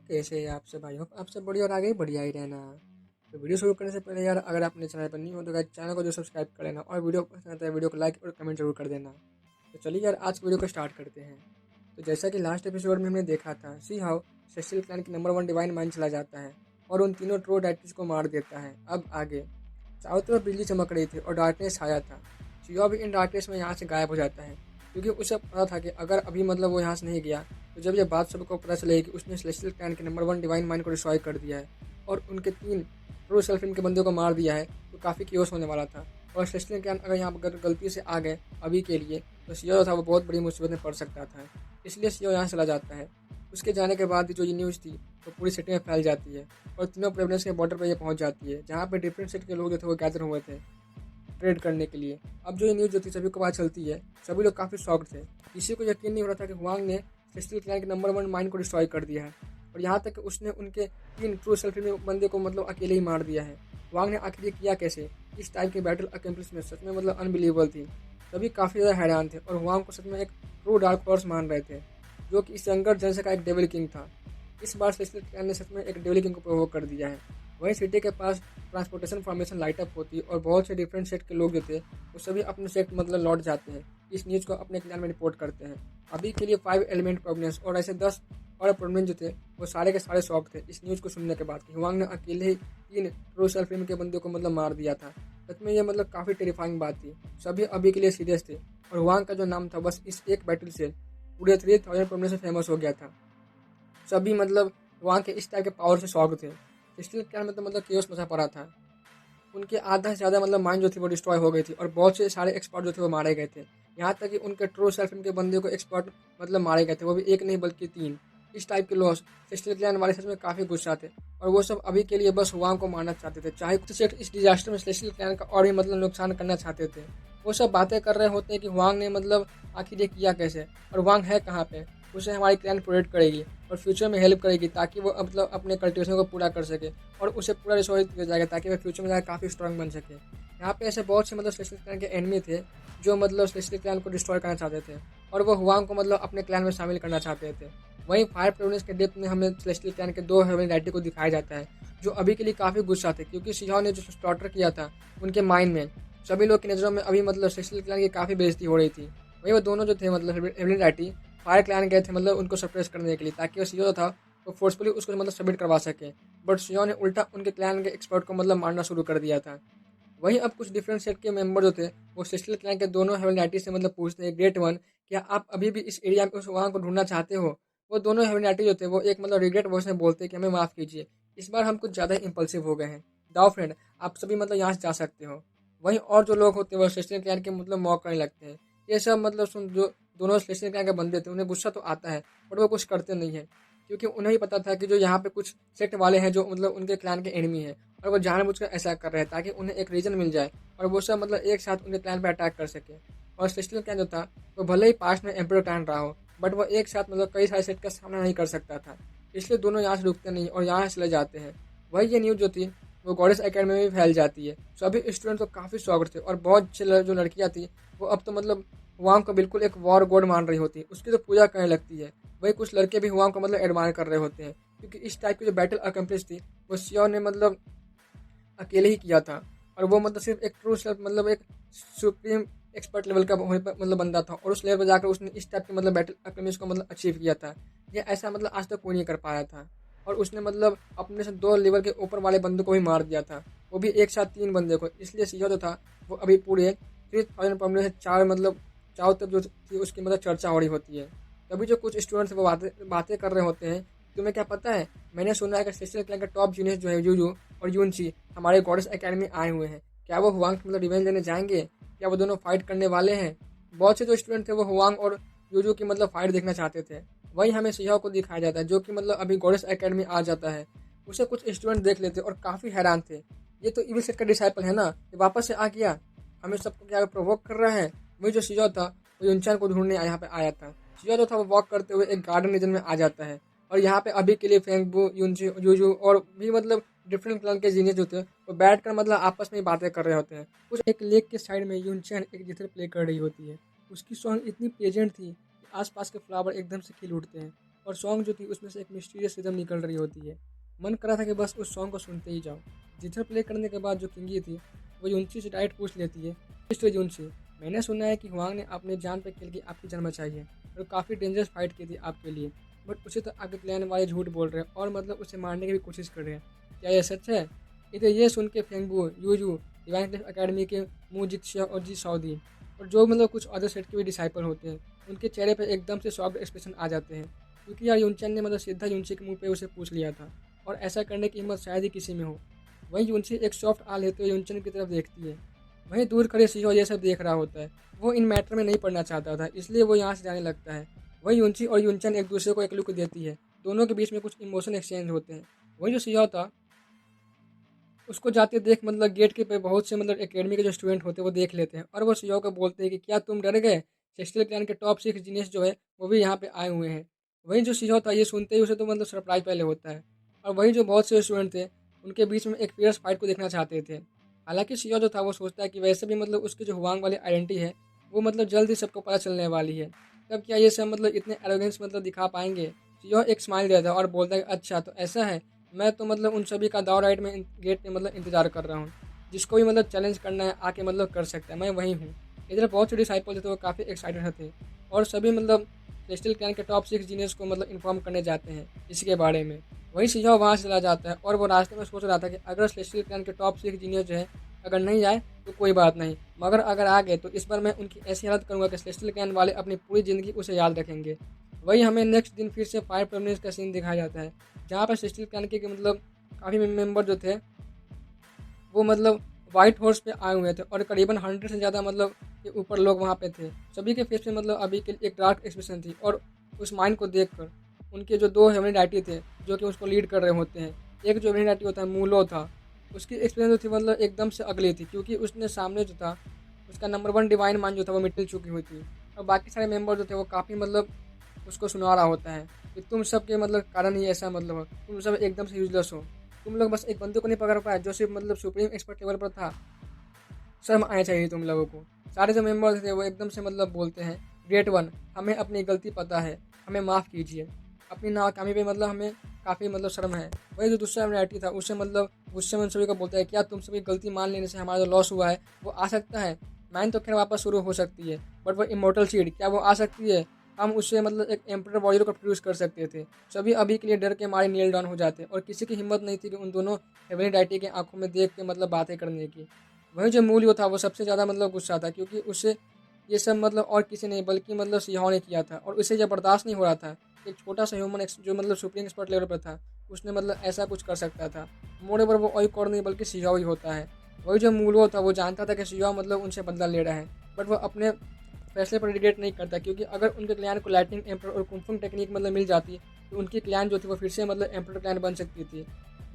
कैसे हैं आपसे भाई हो आपसे बढ़िया और आगे ही बढ़िया ही रहना। तो वीडियो शुरू करने से पहले यार अगर आप अपने चैनल पर नहीं हो तो गाइस चैनल को जो सब्सक्राइब कर लेना और वीडियो पसंद आता है वीडियो को लाइक और कमेंट जरूर कर देना। तो चलिए यार आज की वीडियो को स्टार्ट करते हैं। तो जैसा कि लास्ट एपिसोड में हमने देखा था सी हाउ सेस्टियल क्लैन की नंबर 1 डिवाइन माइन चला जाता है और उन तीनों ट्रू डाइटिस को मार देता है। अब आगे चारों तरफ बिजली चमक रही थी और डार्कनेस छाया था। शिवा भी इन डार्कनेस में यहाँ से गायब हो जाता है क्योंकि उसे पता था कि अगर अभी वो यहाँ से नहीं गया तो जब ये बात सबको पता चलेगी कि उसने सेलेस्टियल क्लैन के नंबर 1 डिवाइन माइंड को डिस्ट्रॉय कर दिया है और उनके 3 ट्रू सेल्फ के बंदों को मार दिया है तो काफ़ी क्योस होने वाला था। और सेलेस्टियल क्लैन अगर यहाँ पर गलती से आ गए अभी के लिए तो सियो जो था वो बहुत बड़ी मुसीबत में पड़ सकता था, इसलिए सियो यहाँ चला जाता है। उसके जाने के बाद जो ये न्यूज़ थी वो पूरी सिटी में फैल जाती है और तीनों प्रोविडेंस के बॉर्डर पर ये पहुँच जाती है जहाँ पर डिफरेंट सेट के लोग जो थे वो गैदर हुए थे ट्रेड करने के लिए। अब जो ये न्यूज़ जो थी सभी को पता चलती है, सभी लोग काफ़ी शॉक्ड थे। किसी को यकीन नहीं हो रहा था कि हुआंग ने सेलेस्टियल क्लैन के नंबर 1 माइंड को डिस्ट्रॉय कर दिया है और यहाँ तक कि उसने उनके 3 ट्रू सेल्फ बंदे को अकेले ही मार दिया है। हुआंग ने आखिर ये किया कैसे? इस टाइप की बैटल अकम्प्लिशमेंट सच में अनबिलीवेबल थी। सभी काफ़ी ज़्यादा हैरान थे और हुआंग को सच में एक ट्रू डार्क हॉर्स मान रहे थे जो कि इस यंगर जनस का एक डेविल किंग था। इस बार सेलेस्टियल क्लैन ने सच में एक डेविल किंग को प्रोवोक कर दिया है। वहीं सिटी के पास ट्रांसपोर्टेशन फॉर्मेशन लाइट अप होती और बहुत से डिफरेंट सेट के लोग जो थे वो सभी अपने सेट लौट जाते हैं। इस न्यूज़ को अपने क्लैन में रिपोर्ट करते हैं। अभी के लिए 5 एलिमेंट प्रोविडेंस और ऐसे 10 और प्रोविडेंस जो थे वो सारे के सारे शौक थे इस न्यूज़ को सुनने के बाद कि हुआंग ने अकेले ही 3 ट्रू सेल्फ के बंदे को मार दिया था। सच में ये काफ़ी टेरिफाइंग बात थी। सभी अभी के लिए सीरियस थे और हुआंग का जो नाम था बस इस एक बैटल से पूरे 3000 प्रोविडेंस से फेमस हो गया था। सभी वहाँ के इस टाइप के पावर से शॉक थे। सेलेस्टियल क्लैन में तो केओस मचा पड़ा था। उनके आधा से ज़्यादा माइंड जो थी वो डिस्ट्रॉय हो गई थी और बहुत से सारे एक्सपर्ट जो थे वो मारे गए थे। यहाँ तक कि उनके ट्रू सेल्फ के बंदे को एक्सपर्ट मारे गए थे, वो भी एक नहीं बल्कि 3। इस टाइप के लॉस सेलेस्टियल क्लैन वाले सच में काफ़ी गुस्सा थे और वो सब अभी के लिए बस हुआंग को मारना चाहते थे। चाहे कुछ सेट इस डिजास्टर में सेलेस्टियल क्लैन का और भी नुकसान करना चाहते थे। वो सब बातें कर रहे होते हैं कि हुआंग ने आखिर ये किया कैसे और हुआंग है कहाँ पे, उसे हमारी क्लैन प्रोटेक्ट करेगी और फ्यूचर में हेल्प करेगी ताकि वो अपने कल्टिवेशन को पूरा कर सके और उसे पूरा रिसोर्स दिया जाएगा ताकि वह फ्यूचर में जाकर काफ़ी स्ट्रांग बन सके। यहाँ पे ऐसे बहुत से सेलेस्टियल क्लैन के एनिमी थे जो सेलेस्टियल क्लैन को डिस्ट्रॉय करना चाहते थे और वो हुआंग को अपने क्लैन में शामिल करना चाहते थे। वहीं फायर प्रोविडेंस के डेप्थ में हमें सेलेस्टियल क्लैन के 2 हेवनली डायटी को दिखाया जाता है जो अभी के लिए काफ़ी गुस्सा थे क्योंकि सियाओ ने जो स्लॉटर किया था उनके माइंड में सभी लोग की नज़रों में अभी सेलेस्टियल क्लैन की काफ़ी बेइज्जती हो रही थी। वही वो दोनों जो थे हेवनली डायटी फायर क्लैन गए थे उनको सप्रेस करने के लिए ताकि वो सियो था वो फोर्सफुली उसको सबमिट करवा सके, बट सियो ने उल्टा उनके क्लैन के एक्सपर्ट को मारना शुरू कर दिया था। वहीं अब कुछ डिफरेंट सेट के मेंबर जो थे वो सेलेस्टियल क्लैन के दोनों हेवनली से पूछते हैं, ग्रेट वन क्या आप अभी भी इस एरिया में उस वहाँ को ढूंढना चाहते हो? वो दोनों हेवनली जो थे वो एक रिग्रेट वॉइस में बोलते हैं कि हमें माफ़ कीजिए, इस बार हम कुछ ज़्यादा इंपल्सिव हो गए हैं। दाओ फ्रेंड आप सभी यहाँ से जा सकते हो। वहीं और जो लोग होते हैं वो सेलेस्टियल क्लैन के मॉक करने लगते हैं। ये सब सुन जो दोनों सेलेस्टियल क्लैन के बंदे थे उन्हें गुस्सा तो आता है बट वो कुछ करते नहीं है क्योंकि उन्हें ही पता था कि जो यहाँ पे कुछ सेक्ट वाले हैं जो उनके क्लैन के एनिमी हैं और वो जानबूझकर ऐसा कर रहे हैं ताकि उन्हें एक रीजन मिल जाए और वो सब एक साथ उनके क्लैन पर अटैक कर सके। और सेलेस्टियल क्लैन जो था वो भले ही पास्ट में एम्परर क्लैन रहा हो बट वो एक साथ कई सारे सेट का सामना नहीं कर सकता था, इसलिए दोनों यहाँ से रुकते नहीं और यहाँ से चले जाते हैं। वही ये न्यूज़ जो थी वो गॉडेस एकेडमी में भी फैल जाती है। सभी स्टूडेंट तो काफ़ी शॉक्ड थे और बहुत से जो लड़कियाँ थी वो अब तो हुआंग को बिल्कुल एक वॉर गॉड मान रही होती है, उसकी तो पूजा करने लगती है। वही कुछ लड़के भी हुआंग को एडमायर कर रहे होते हैं क्योंकि इस टाइप की जो बैटल अकम्प्लिश थी वो सियो ने अकेले ही किया था और वो सिर्फ एक ट्रू सेल्फ एक सुप्रीम एक्सपर्ट लेवल का बंदा था और उस लेवल पर जाकर उसने इस टाइप की बैटल अकम्प्लिश को अचीव किया था। ये ऐसा आज तक कोई नहीं कर पाया था और उसने अपने से 2 लेवल के ऊपर वाले बंदों को भी मार दिया था, वो भी एक साथ 3 बंदे को। इसलिए सियो जो था वो अभी पूरे 3000 पॉइंट से 4 चारों तरफ जो थी उसकी चर्चा हो रही होती है। तभी जो कुछ स्टूडेंट्स वो बातें कर रहे होते हैं, तुम्हें क्या पता है मैंने सुना है कि सेलेस्टियल क्लैन का टॉप जीनियस जो है यूजू और यूनची हमारे गॉडेस एकेडमी आए हुए हैं, क्या वो हुआंग की रिवेंज लेने जाएंगे? क्या वो दोनों फाइट करने वाले हैं? बहुत से जो स्टूडेंट थे वो हुआंग और यूजू की फाइट देखना चाहते थे। वही हमें सियाओ को दिखाया जाता है जो कि अभी गॉडेस एकेडमी आ जाता है। उसे कुछ स्टूडेंट देख लेते और काफ़ी हैरान थे, ये तो इविल सेट का डिसाइपल है ना, ये वापस से आ गया, हमें सबको क्या प्रोवोक कर रहा है। वही जो सियो था वो यूनचान को ढूंढने यहाँ पे आया था। सियो जो था वो वॉक करते हुए एक गार्डन रीजन में आ जाता है और यहाँ पे अभी के लिए फेंगबू यूनची यूजू और भी डिफरेंट क्लान के जीनियस जो थे वो बैठ कर आपस में बातें कर रहे होते हैं। कुछ एक लेक के साइड में यूनचैन एक गिटार प्ले कर रही होती है। उसकी सॉन्ग इतनी प्लेजेंट थी कि आसपास के फ्लावर एकदम से खिल उठते हैं और सॉन्ग जो थी उसमें से एक मिस्टीरियस रिदम निकल रही होती है। मन करा था कि बस उस सॉन्ग को सुनते ही जाओ। जिधर प्ले करने के बाद जो किंगी थी वो यूनची से डायरेक्ट पूछ लेती है, मिस्टर यूनची, मैंने सुना है कि हुआंग ने अपने जान पे खेल के आपकी जान बचाई है और काफ़ी डेंजरस फाइट की थी आपके लिए, बट उसे तो आपके क्लैन वाले झूठ बोल रहे हैं और मतलब उसे मारने की भी कोशिश कर रहे हैं, क्या यह सच है? इधर ये सुन के फेंगबू, यूजू, डिवाइन क्लिफ अकेडमी के मू जिक्शिया और जी सऊदी और जो मतलब कुछ अदर सेट के भी डिसाइपल होते हैं, उनके चेहरे पर एकदम से सॉफ्ट एक्सप्रेशन आ जाते हैं, क्योंकि यार यूनचन ने मतलब सीधा यूनची के मुंह पे उसे पूछ लिया था और ऐसा करने की हिम्मत शायद ही किसी में हो। वहीं यूनची एक सॉफ्ट आ लेते हुए यूनचन की तरफ देखती है। वहीं दूर खड़े सीहो ये सब देख रहा होता है। वो इन मैटर में नहीं पढ़ना चाहता था, इसलिए वो यहाँ से जाने लगता है। वहीं यूनची और यूनचन एक दूसरे को एक लुक देती है। दोनों के बीच में कुछ इमोशन एक्सचेंज होते हैं। वहीं जो सीहो था उसको जाते देख मतलब गेट के पे बहुत से मतलब एकेडमी के जो स्टूडेंट होते हैं वो देख लेते हैं और वो सीहो को बोलते हैं कि क्या तुम डर गए? सेक्सुअल क्लैन के टॉप 6 जीनियस जो है वो भी यहाँ पे आए हुए हैं। वहीं जो सीहो था ये सुनते ही उसे तो मतलब सरप्राइज पहले होता है और वहीं जो बहुत से स्टूडेंट थे उनके बीच में एक फियर्स फाइट को देखना चाहते थे। हालांकि सीहो जो था वो सोचता है कि वैसे भी मतलब उसकी जो हुआंग वाली आइडेंटिटी है वो मतलब जल्द ही सबको पता चलने वाली है, तब क्या ये सब मतलब इतने एरोगेंस मतलब दिखा पाएंगे? सीहो एक स्माइल देता है और बोलता है अच्छा तो ऐसा है, मैं तो मतलब उन सभी का दाव राइट में गेट पे मतलब इंतजार कर रहा हूँ, जिसको भी मतलब चैलेंज करना है आके मतलब कर सकता है, मैं वहीं हूँ। इधर बहुत से डिसाइपल थे तो वो काफ़ी एक्साइटेड थे और सभी मतलब सेलेस्टियल क्लैन के टॉप 6 जीनियस को मतलब इन्फॉर्म करने जाते हैं इसके बारे में। वहीं सीहो वहाँ से चला जाता है और वो रास्ते में सोच रहा था कि अगर सेलेस्टियल क्लैन के टॉप 6 जीनियस जो है अगर नहीं आए तो कोई बात नहीं, मगर अगर आ गए तो इस बार मैं उनकी ऐसी हालत करूँगा कि सेलेस्टियल क्लैन वाले अपनी पूरी ज़िंदगी उसे याद रखेंगे। वही हमें नेक्स्ट दिन फिर से फायर प्रेमिनेंस का सीन दिखाया जाता है, जहाँ पर सेलेस्टियल क्लैन के मतलब काफ़ी मेंबर जो थे वो मतलब वाइट हॉर्स पे आए हुए थे और करीबन 100 से ज़्यादा मतलब के ऊपर लोग वहाँ पे थे। सभी के फेस पे मतलब अभी के एक डार्क एक्सप्रेशन थी और उस माइंड को देखकर उनके जो दो हेवनली डाइटी थे जो कि उसको लीड कर रहे होते हैं, एक जो हेवनली डाइटी होता है मूलो था, उसकी एक्सपीरियंस जो थी मतलब एकदम से अगली थी, क्योंकि उसने सामने जो था उसका नंबर 1 डिवाइन माइंड जो था वो मिट चुकी हुई थी और बाकी सारे मेंबर जो थे वो काफ़ी मतलब उसको सुना रहा होता है कि तुम सब के मतलब कारण ही ऐसा मतलब हो, तुम सब एकदम से यूजलेस हो, तुम लोग बस एक बंदे को नहीं पकड़ पाए जो सिर्फ मतलब सुप्रीम एक्सपर्ट लेवल पर था, शर्म आना चाहिए तुम लोगों को। सारे जो मेंबर्स थे वो एकदम से मतलब बोलते हैं ग्रेट वन, हमें अपनी गलती पता है, हमें माफ़ कीजिए, अपनी नाकामी पे मतलब हमें काफ़ी मतलब शर्म है। वही जो दूसरा एमराइटी था उससे मतलब गुस्से में उन सभी को बोलता है क्या तुम सभी गलती मान लेने से हमारा जो लॉस हुआ है वो आ सकता है? माइन तो खैर वापस शुरू हो सकती है, बट वो इमोर्टल सीड क्या वो आ सकती है? हम उससे मतलब एक एम्पर वॉरियर को प्रोड्यूस कर सकते थे। सभी अभी के लिए डर के मारे नील डाउन हो जाते और किसी की हिम्मत नहीं थी कि उन दोनों हेवनली डाइटी के आंखों में देख के मतलब बातें करने की। वहीं जो मूल्य था वो सबसे ज़्यादा मतलब गुस्सा था, क्योंकि उससे ये सब मतलब और किसी नहीं बल्कि मतलब सियाओ ने किया था और उसे यह बर्दाश्त नहीं हो रहा था। एक छोटा सा ह्यूमन जो मतलब सुप्रीम एक्सपर्ट लेवल पर था उसने मतलब ऐसा कुछ कर सकता था। मोर ओवर वो और नहीं बल्कि सियाओ ही होता है। वही जो मूल्य था वो जानता था कि सियाओ मतलब उनसे बदला ले रहा है, बट वो अपने फैसले पर रिग्रेट नहीं करता, क्योंकि अगर उनके क्लैन को लाइटनिंग एम्पर और कुंफुंग टेक्निक मतलब मिल जाती तो उनकी क्लैन जो थी वो फिर से मतलब एम्पर क्लैन बन सकती थी।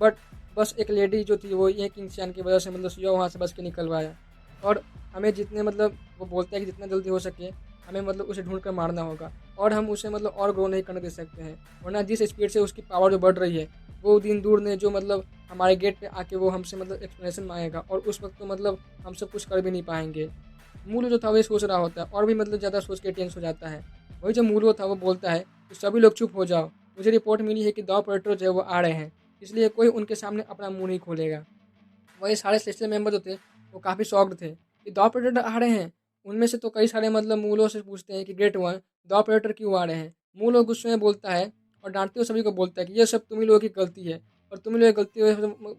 बट बस एक लेडी जो थी वो ये किंग चैन की वजह से मतलब सियाओ वहाँ से बच के निकलवाया और हमें जितने मतलब वो बोलता है कि जितना जल्दी हो सके हमें मतलब उसे ढूंढ कर मारना होगा और हम उसे मतलब और ग्रो नहीं करने दे सकते हैं, वरना जिस स्पीड से उसकी पावर जो बढ़ रही है वो दिन दूर ने जो मतलब हमारे गेट पे आके वो हमसे मतलब एक्सप्लेनेशन मांगेगा और उस वक्त तो मतलब हम सब कुछ कर भी नहीं पाएंगे। मूलो जो था वही सोच रहा होता है और भी मतलब ज़्यादा सोच के टेंस हो जाता है। वही जो मूलो था वो बोलता है कि सभी लोग चुप हो जाओ, मुझे रिपोर्ट मिली है कि 2 ऑपरेटर जो है वो आ रहे हैं, इसलिए कोई उनके सामने अपना मुंह नहीं खोलेगा। वही सारे सेलेस्टियल मेंबर जो थे वो काफ़ी शॉक्ड थे कि 2 ऑपरेटर आ रहे हैं। उनमें से तो कई सारे मतलब मूलों से पूछते हैं कि ग्रेट वन 2 ऑपरेटर क्यों आ रहे हैं। मूलो गुस्से में बोलता है और डांटते हुए सभी को बोलता है कि ये सब तुम ही लोगों की गलती है और तुम ही लोगों की गलती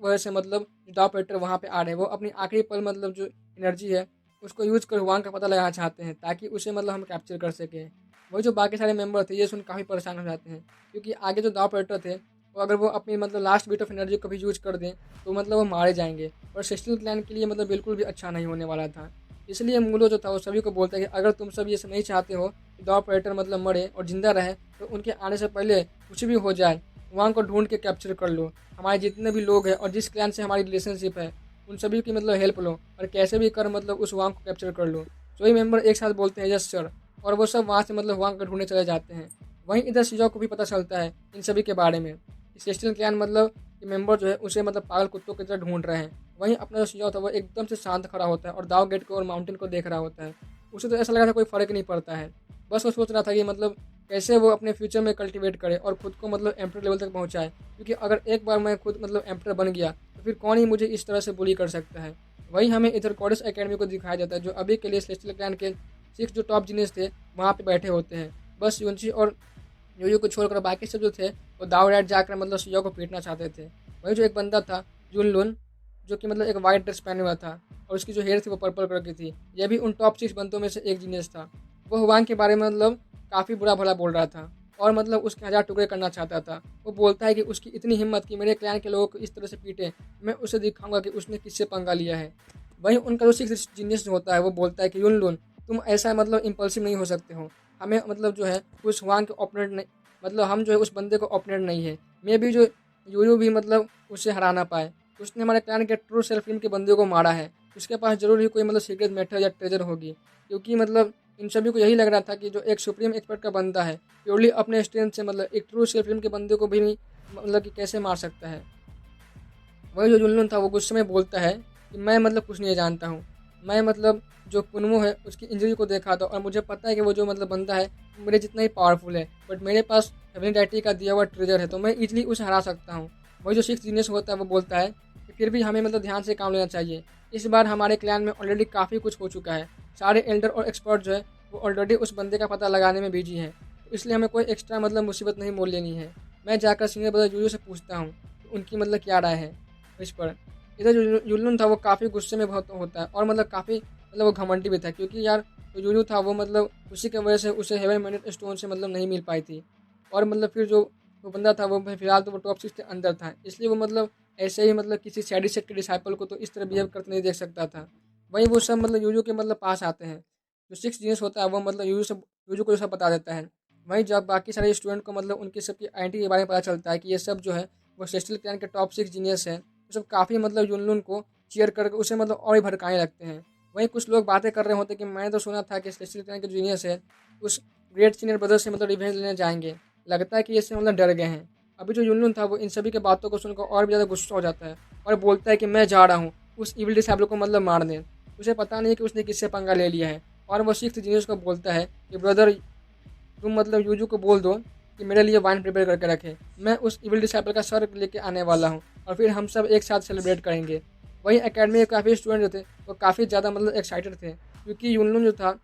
वजह से मतलब 2 ऑपरेटर वहाँ पे आ रहे हैं। वो अपनी आखिरी पल मतलब जो एनर्जी है उसको यूज कर हुआंग का पता लगाना चाहते हैं ताकि उसे मतलब हम कैप्चर कर सकें। वही जो बाकी सारे मेंबर थे ये सुन काफ़ी परेशान हो जाते हैं, क्योंकि आगे जो 2 ऑपरेटर थे वो अगर वो अपनी मतलब लास्ट बिट ऑफ एनर्जी को भी यूज कर दें तो मतलब वो मारे जाएंगे और सेस्टियल क्लैन के लिए मतलब बिल्कुल भी अच्छा नहीं होने वाला था। इसलिए मूलो जो था वो सभी को बोलता है कि अगर तुम सब ये नहीं चाहते हो कि 2 ऑपरेटर मतलब मरे और जिंदा रहे तो उनके आने से पहले कुछ भी हो जाए वहाँ को ढूंढ के कैप्चर कर लो। हमारे जितने भी लोग हैं और जिस क्लैन से हमारी रिलेशनशिप है उन सभी की मतलब हेल्प लो और कैसे भी कर मतलब उस वांग को कैप्चर कर लो। सभी मेंबर एक साथ बोलते हैं यस सर, और वो सब वहाँ से मतलब वांग को ढूंढने चले जाते हैं। वहीं इधर शिजो को भी पता चलता है इन सभी के बारे में। सेस्टियल क्लैन मतलब कि मेंबर जो है उसे मतलब पागल कुत्तों की तरह ढूंढ रहे हैं। वहीं अपना जो शिजो था वो एकदम से शांत खड़ा होता है और दाव गेट को और माउंटेन को देख रहा होता है। उसे तो ऐसा लगा था कोई फ़र्क नहीं पड़ता है, बस वो सोच रहा था कि मतलब कैसे वो अपने फ्यूचर में कल्टीवेट करे और खुद को मतलब एम्पर लेवल तक पहुँचाए, क्योंकि अगर एक बार मैं खुद मतलब एम्पर बन गया तो फिर कौन ही मुझे इस तरह से बुली कर सकता है। वही हमें इधर कॉडेस एकेडमी को दिखाया जाता है, जो अभी के लिए सेलेस्टियल क्लैन के 6 जो टॉप जीनियस थे वहाँ पे बैठे होते हैं। बस यूनची और यूयू को छोड़कर बाकी सब जो थे वो दाव राइट जाकर मतलब सुयो को पीटना चाहते थे। वही जो एक बंदा था जुनलुन, जो कि मतलब एक वाइट ड्रेस पहने हुआ था और उसकी जो हेयर थी वो पर्पल कलर की थी, यह भी उन टॉप 6 बंदों में से एक जीनियस था। वो हुआंग के बारे में मतलब काफ़ी बुरा भला बोल रहा था और मतलब उसके 1000 टुकड़े करना चाहता था। वो बोलता है कि उसकी इतनी हिम्मत कि मेरे क्लैन के लोगों को इस तरह से पीटे, मैं उसे दिखाऊंगा कि उसने किससे पंगा लिया है। वहीं उनका जो 6 जीनियस होता है वो बोलता है कि युनलुन, तुम ऐसा मतलब इम्पल्सिव नहीं हो सकते हो। हमें मतलब जो है उस हुआंग के ओपोनेंट नहीं, मतलब हम जो है उस बंदे को ओपोनेंट नहीं है। मे भी जो यूयू भी मतलब उसे हरा ना पाए। उसने हमारे क्लैन के ट्रू सेल्फ टीम के बंदे को मारा है। उसके पास जरूर ही कोई मतलब सीक्रेट मैटर या ट्रेजर होगी, क्योंकि मतलब इन सभी को यही लग रहा था कि जो एक सुप्रीम एक्सपर्ट का बंदा है प्योरली अपने स्ट्रेंथ से मतलब एक ट्रू सेल्फ टीम के बंदे को भी नहीं मतलब कि कैसे मार सकता है। वही जो जुनलुन था वो गुस्से में बोलता है कि मैं मतलब कुछ नहीं जानता हूँ। मैं मतलब जो कुनमो है उसकी इंजरी को देखा था और मुझे पता है कि वो जो मतलब बंदा है वो मेरे जितना ही पावरफुल है, बट मेरे पास हेवनली डैटी का दिया हुआ ट्रेजर है तो मैं इजीली उसे हरा सकता हूँ। वही जो 6 जीनियस होता है वो बोलता है कि फिर भी हमें मतलब ध्यान से काम लेना चाहिए। इस बार हमारे क्लैन में ऑलरेडी काफ़ी कुछ हो चुका है। सारे एल्डर और एक्सपर्ट जो है वो ऑलरेडी उस बंदे का पता लगाने में बिजी हैं, तो इसलिए हमें कोई एक्स्ट्रा मतलब मुसीबत नहीं मोल लेनी है। मैं जाकर सीनियर ब्रदर यूयू से पूछता हूँ कि उनकी मतलब क्या राय है इस पर। इधर जो युनलुन था वो काफ़ी गुस्से में बहुत होता है और मतलब काफ़ी मतलब वो घमंडी भी था, क्योंकि यार जो यूयू था वो मतलब उसी की वजह से उसे हेवन मैग्नेट स्टोन से मतलब नहीं मिल पाई थी। और मतलब फिर जो वो बंदा था वो फिलहाल तो वो टॉप 6 के अंदर था, इसलिए वो मतलब ऐसे ही मतलब किसी सैडी सेट के डिसाइपल को तो इस तरह बिहेव करते नहीं देख सकता था। वहीं वो सब मतलब यूयू के मतलब पास आते हैं। जो 6 जीनियस होता है वो मतलब यूयू को सब बता देता है। वहीं जब बाकी सारे स्टूडेंट को मतलब उनकी सबकी आइडेंटिटी के बारे में पता चलता है कि ये सब जो है वो सेलेस्टियल क्लैन के टॉप 6 जीनियस है, तो सब काफ़ी मतलब युनलुन को चीयर करके उसे मतलब और ही भड़काने लगते हैं। वहीं कुछ लोग बातें कर रहे होते हैं कि मैंने तो सुना था कि सेलेस्टियल क्लैन के जीनियस है उस ग्रेट सीनियर ब्रदर से मतलब रिवेंज लेने जाएंगे। लगता है कि इससे मतलब डर गए हैं। अभी जो युनलुन था वो इन सभी की बातों को सुनकर और भी ज़्यादा गुस्सा हो जाता है और बोलता है कि मैं जा रहा हूँ उस इविल डिसेबल को मतलब मारने। उसे पता नहीं कि उसने किससे पंगा ले लिया है और वो 6 जीनियस को बोलता है कि ब्रदर तुम मतलब यूजू को बोल दो कि मेरे लिए वाइन प्रिपेयर करके रखे, मैं उस इविल डिसाइपल का सर लेके आने वाला हूँ और फिर हम सब एक साथ सेलिब्रेट करेंगे। वही एकेडमी के काफ़ी स्टूडेंट जो थे वो काफ़ी ज़्यादा मतलब एक्साइटेड थे, क्योंकि युनलुन जो था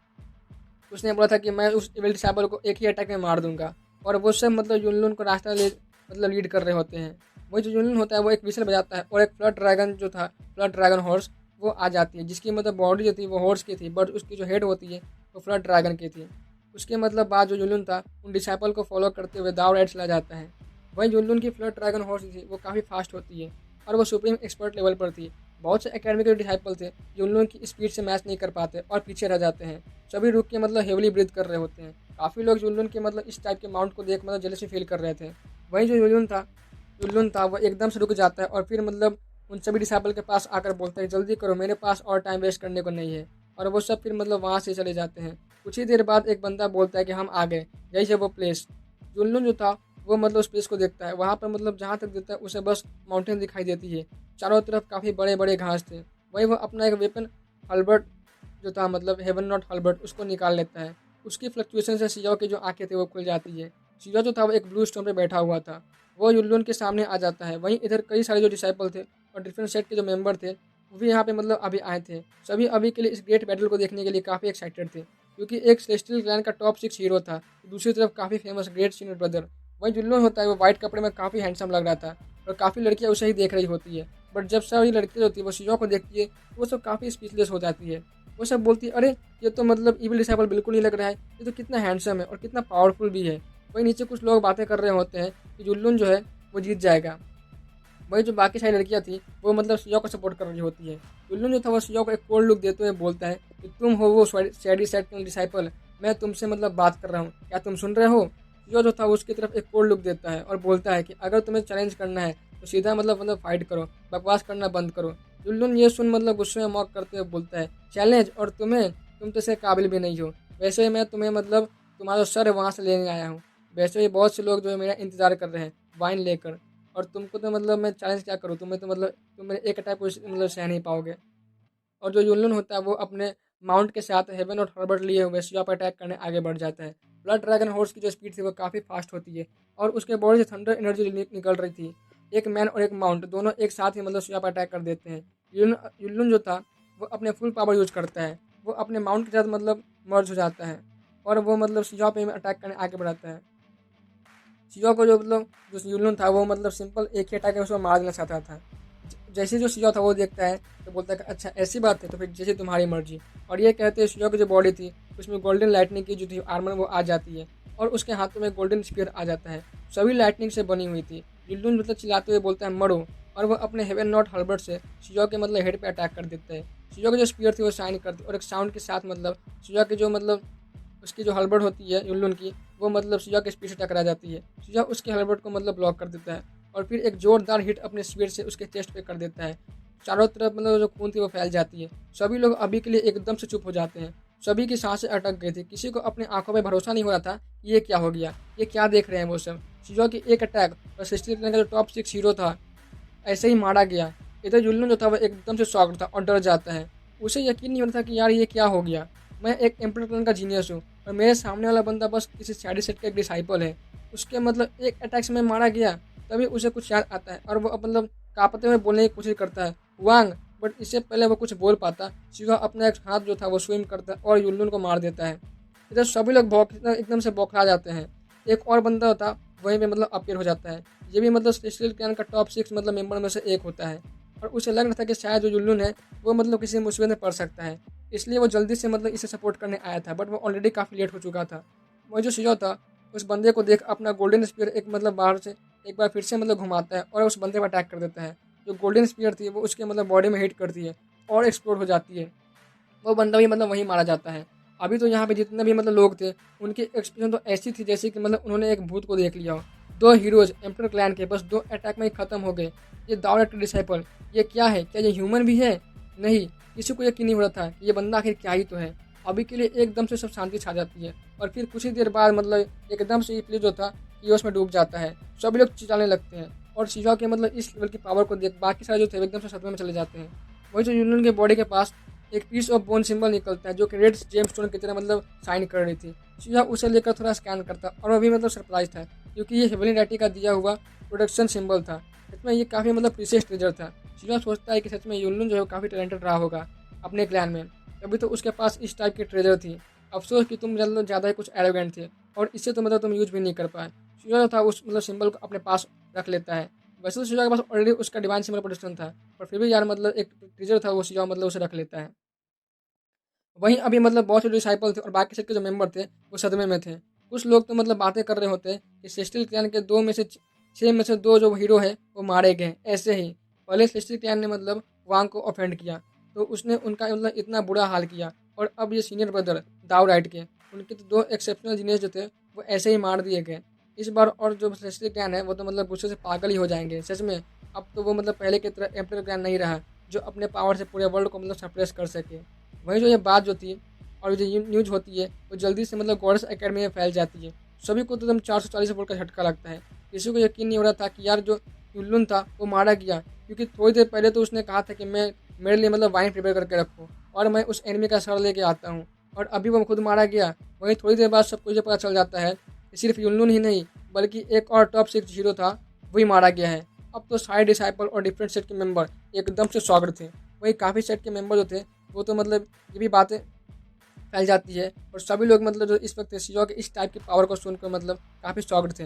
उसने बोला था कि मैं उस इविल डिसाइपल को एक ही अटैक में मार दूंगा। और वो सब मतलब युनलुन को रास्ता ले मतलब लीड कर रहे होते हैं। वही जो युनलुन होता है वो एक विसल बजाता है और एक फ्लड ड्रैगन जो था, फ्लड ड्रैगन हॉर्स, वो आ जाती है, जिसकी मतलब बॉडी जो थी वो हॉर्स की थी बट उसकी जो हेड होती है वो फ्लड ड्रैगन की थी। उसके मतलब बाद जो जुनून था उन डिसाइपल को फॉलो करते हुए दाव राइड चला जाता है। वहीं जुनून की फ्लड ड्रैगन हॉर्स थी वो काफ़ी फास्ट होती है और वो सुप्रीम एक्सपर्ट लेवल पर थी। बहुत से एकेडमी के डिसाइपल थे जो उन लोगों की स्पीड से मैच नहीं कर पाते और पीछे रह जाते हैं। सभी रुक के मतलब हेवली ब्रीथ कर रहे होते हैं। काफ़ी लोग जुनून के मतलब इस टाइप के माउंट को देख मतलब जेलसी फील कर रहे थे। वहीं जो जुनून था वो एकदम से रुक जाता है और फिर मतलब उन सभी डिसाइपल के पास आकर बोलता है जल्दी करो, मेरे पास और टाइम वेस्ट करने को नहीं है। और वो सब फिर मतलब वहाँ से चले जाते हैं। कुछ ही देर बाद एक बंदा बोलता है कि हम आ गए, यही है वो प्लेस। जुनलुन जो था वो मतलब उस प्लेस को देखता है। वहाँ पर मतलब जहाँ तक देखता है उसे बस माउंटेन दिखाई देती है। चारों तरफ काफ़ी बड़े बड़े घास थे। वही वो अपना एक वेपन हल्बर्ट जो था मतलब हेवन नॉट हल्बर्ट उसको निकाल लेता है। उसकी फ्लक्चुएशन से सियो की जो आंखें थी वो खुल जाती है। सियो जो था वो एक ब्लू स्टोन पर बैठा हुआ था, वो युनलुन के सामने आ जाता है। वहीं इधर कई सारे जो डिसाइपल थे और डिफरेंट सेट के जो मेंबर थे वो भी यहाँ पे मतलब अभी आए थे। सभी अभी के लिए इस ग्रेट बैटल को देखने के लिए काफ़ी एक्साइटेड थे, क्योंकि एक सेलेस्टियल क्लैन का टॉप 6 हीरो था, दूसरी तरफ काफ़ी फेमस ग्रेट सीनियर ब्रदर। वहीं जुल्लुन होता है वो वाइट कपड़े में काफ़ी हैंडसम लग रहा था और काफ़ी लड़कियाँ उसे ही देख रही होती है। बट जब सारी लड़कियाँ होती है वो शिजो को देखती है तो वो सब काफ़ी स्पीचलेस हो जाती है। वो सब बोलती है अरे ये तो मतलब इविल डिसाइपल बिल्कुल नहीं लग रहा है, ये तो कितना हैंडसम है और कितना पावरफुल भी है। वहीं नीचे कुछ लोग बातें कर रहे होते हैं कि जुल्लुन जो है वो जीत जाएगा। वही जो बाकी सारी लड़कियां थी वो मतलब सियो को सपोर्ट कर रही होती है। उल्लू जो था वो सियो को एक कोल्ड लुक देते हुए बोलता है कि तुम हो वो सैडी सेट डिसाइपल, मैं तुमसे मतलब बात कर रहा हूँ, क्या तुम सुन रहे हो। सियो जो था उसकी तरफ एक कोल्ड लुक देता है और बोलता है कि अगर तुम्हें चैलेंज करना है तो सीधा मतलब फाइट करो, बकवास करना बंद करो। जुल्लुन ये सुन मतलब गुस्से में मॉक करते हुए बोलता है चैलेंज, और तुम तो इसके काबिल भी नहीं हो। वैसे ही मैं तुम्हें मतलब तुम्हारा सर वहाँ से लेने आया हूँ। वैसे ही बहुत से लोग जो है मेरा इंतजार कर रहे हैं वाइन लेकर, और तुमको तो मतलब मैं चैलेंज क्या करूँ, तुम्हें तो मतलब तुम मेरे एक अटैक को मतलब सह नहीं पाओगे। और जो युनलुन होता है वो अपने माउंट के साथ हेवन और हर्बर्ट लिए हुए सिया पर अटैक करने आगे बढ़ जाता है। ब्लड ड्रैगन हॉर्स की जो स्पीड थी वो काफ़ी फास्ट होती है और उसके बॉडी से थंडर एनर्जी निकल रही थी। एक मैन और एक माउंट दोनों एक साथ ही मतलब शिवा पर अटैक कर देते हैं। युल्लुन जो था वो अपने फुल पावर यूज करता है। वो अपने माउंट के साथ मतलब मर्ज हो जाता है और वो मतलब शिवा पे अटैक करने आगे बढ़ाता है। शिवा को जो मतलब जो युल्लुन था वो मतलब सिंपल एक ही अटैक में उसको मार देना चाहता था। जैसे जो शिवा था वो देखता है तो बोलता है कि अच्छा ऐसी बात है तो फिर जैसे तुम्हारी मर्जी। और ये कहते हैं शिवा की जो बॉडी थी उसमें गोल्डन लाइटनिंग की जो थी आर्मर वो आ जाती है और उसके हाथों में गोल्डन स्पीयर आ जाता है। सभी लाइटनिंग से बनी हुई थी। युल्लुन मतलब चिल्लाते हुए बोलता है मरो, और वो अपने हेवन नॉट हर्बर्ट से शिवा के मतलब हेड पे अटैक कर देता है। शिवा की जो स्पीयर थी वो शाइन करती है और एक साउंड के साथ मतलब शिवा की जो मतलब उसकी जो हलबर्ट होती है युल्लुन की वो मतलब शिवा के स्पीड से टकरा जाती है। शिवा उसके हलबर्ट को मतलब ब्लॉक कर देता है और फिर एक जोरदार हिट अपने स्पीड से उसके चेस्ट पे कर देता है। चारों तरफ मतलब जो खून थी वो फैल जाती है। सभी लोग अभी के लिए एकदम से चुप हो जाते हैं। सभी की सांसें अटक गई थी। किसी को अपनी आंखों में भरोसा नहीं हो रहा था कि ये क्या हो गया, ये क्या देख रहे हैं वो सब। शिवा की एक अटैक और सृष्टि का जो टॉप 6 हीरो था ऐसे ही मारा गया। इधर युल्लुन जो था वो एकदम से शॉक्ड था और डर जाता है। उसे यकीन नहीं होता था कि यार ये क्या हो गया। मैं एक एम्परर क्लोन का जीनियस हूँ और मेरे सामने वाला बंदा बस किसी सैडी सेट का एक डिसाइपल है। उसके मतलब एक अटैक से मैं मारा गया। तभी उसे कुछ याद आता है और वो मतलब कांपते हुए बोलने की कोशिश करता है वांग, बट इससे पहले वो कुछ बोल पाता शिवा अपना एक हाथ जो था वो स्विम करता है और युल्लुन को मार देता है। इधर सभी लोग एकदम से बौखला जाते हैं। एक और बंदा होता वहीं पे मतलब अपीयर हो जाता है। ये भी मतलब स्पेशल क्लैन का टॉप 6 मतलब मेंबर में से एक होता है और उसे लग रहा था कि शायद जो युल्लुन है वो मतलब किसी मुसीबत में पड़ सकता है, इसलिए वो जल्दी से मतलब इसे सपोर्ट करने आया था। बट वो ऑलरेडी काफ़ी लेट हो चुका था। वही जो शिजो था उस बंदे को देख अपना गोल्डन स्पीयर एक मतलब बाहर से एक बार फिर से मतलब घुमाता है और उस बंदे पर अटैक कर देता है। जो गोल्डन स्पीयर थी वो उसके मतलब बॉडी में हिट करती है और एक्सप्लोड हो जाती है। वो बंदा भी मतलब वहीं मारा जाता है। अभी तो यहाँ पे जितने भी मतलब लोग थे उनकी एक्सप्रेशन तो ऐसी थी जैसे कि मतलब उन्होंने एक भूत को देख लिया हो। दो हीरोज एम्पर क्लैन के बस 2 अटैक में ही खत्म हो गए। ये दाऊद डिसाइपल, ये क्या है, क्या ये ह्यूमन भी है? नहीं, किसी को यकीन नहीं हो रहा था कि ये बंदा आखिर क्या ही तो है। अभी के लिए एकदम से सब शांति छा जाती है और फिर कुछ ही देर बाद मतलब एकदम से इटली जो था यूएस में डूब जाता है। सभी लोग चिल्लाने लगते हैं और शिवा के मतलब इस लेवल की पावर को देख बाकी सारे जो थे एकदम से सदमे में चले जाते हैं। वही जो यूनियन के बॉडी के पास एक पीस ऑफ बोन सिंबल निकलता है जो कि रेड जेम स्टोन की तरह मतलब साइन कर रही थी। शिवा उसे लेकर थोड़ा स्कैन करता और वो भी मतलब सरप्राइज था क्योंकि ये हेवली डैटी का दिया हुआ प्रोडक्शन सिंबल था। सच में ये काफ़ी मतलब प्रीशियस ट्रेजर था। शिवा सोचता है कि सच में युल्लुन जो है काफ़ी टैलेंटेड रहा होगा अपने क्लैन में, तभी तो उसके पास इस टाइप की ट्रेजर थी। अफसोस कि तुम मतलब ज़्यादा ही कुछ एरोगेंट थे और इससे तो मतलब तुम यूज भी नहीं कर पाए। शिवा जो था उस मतलब सिंबल को अपने पास रख लेता है। वैसे तो शिवा के पास ऑलरेडी उसका डिवाइन सिंबल प्रोडक्शन था पर फिर भी यार मतलब एक ट्रेजर था वो शिवा मतलब उसे रख लेता है। वहीं अभी मतलब बहुत से डिसाइपल थे और बाकी सबके जो मेंबर थे वो सदमे में थे। कुछ लोग तो मतलब बातें कर रहे होते कि सेस्टिल क्लैन के 6 में से 2 जो हीरो है वो मारे गए। ऐसे ही पहले सेस्टिल क्लैन ने मतलब वांग को ऑफेंड किया तो उसने उनका मतलब इतना बुरा हाल किया और अब ये सीनियर ब्रदर दाव राइट के उनके तो 2 एक्सेप्शनल जीनियस जो थे वो ऐसे ही मार दिए गए इस बार। और जो सेस्टिल क्लैन है वो तो मतलब गुस्से से पागल ही हो जाएंगे सच में। अब तो वो मतलब पहले की तरह एम्पर क्लैन नहीं रहा जो अपने पावर से पूरे वर्ल्ड को मतलब सप्रेस कर सके। वहीं जो ये बात जो थी और जो न्यूज होती है वो जल्दी से मतलब गॉडेस एकेडमी में फैल जाती है। सभी को तो एकदम 440 वोल्ट का झटका लगता है। किसी को यकीन नहीं हो रहा था कि यार जो युल्लुन था वो मारा गया, क्योंकि थोड़ी देर पहले तो उसने कहा था कि मैं मेरे लिए मतलब वाइन प्रिपेयर करके रखो और मैं उस एनिमी का सर लेके आता हूँ, और अभी वो खुद मारा गया। वहीं थोड़ी देर बाद सबको ये पता चल जाता है कि सिर्फ युल्लुन ही नहीं बल्कि एक और टॉप 6 हीरो था वही मारा गया है। अब तो सारे डिसाइपल और डिफरेंट सेट के मेंबर एकदम से शॉक्ड थे। वही काफ़ी सेट के मेंबर जो थे वो तो मतलब ये भी बातें फैल जाती है और सभी लोग मतलब जो इस वक्त शिवा के इस टाइप की पावर को सुनकर मतलब काफ़ी शॉक्ड थे।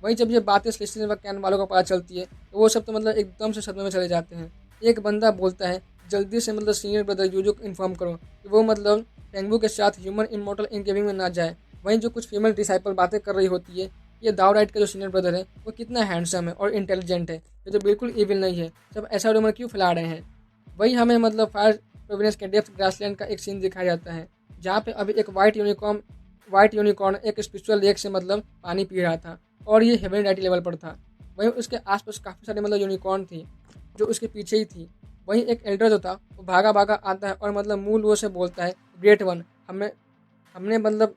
वहीं जब ये बातें सेलेस्टियल व कैन वालों को पता चलती है तो वो सब तो मतलब एकदम से सदमे में चले जाते हैं। एक बंदा बोलता है जल्दी से मतलब सीनियर ब्रदर यूजो को इन्फॉर्म करो कि वो मतलब टेंगू के साथ ह्यूमन इमोर्टल इनकेविंग में ना जाए। वहीं जो कुछ फीमेल डिसाइपल बातें कर रही होती है ये दावराइट का जो सीनियर ब्रदर है वो कितना हैंडसम है और इंटेलिजेंट है, ये तो बिल्कुल इविल नहीं है, सब ऐसा रूमर क्यों फैला रहे हैं। वही हमें मतलब फायर प्रोविनेंस के डेप्थ ग्रासलैंड का एक सीन दिखाया जाता है जहाँ पे अभी एक वाइट यूनिकॉर्न एक स्पिरिचुअल लेक से मतलब पानी पी रहा था और ये हेवन डाइटी लेवल पर था। वहीं उसके आसपास काफ़ी सारे मतलब यूनिकॉर्न थी जो उसके पीछे ही थी। वहीं एक एल्डर जो था वो भागा भागा आता है और मतलब मूल वो से बोलता है ग्रेट वन, हमें हमने मतलब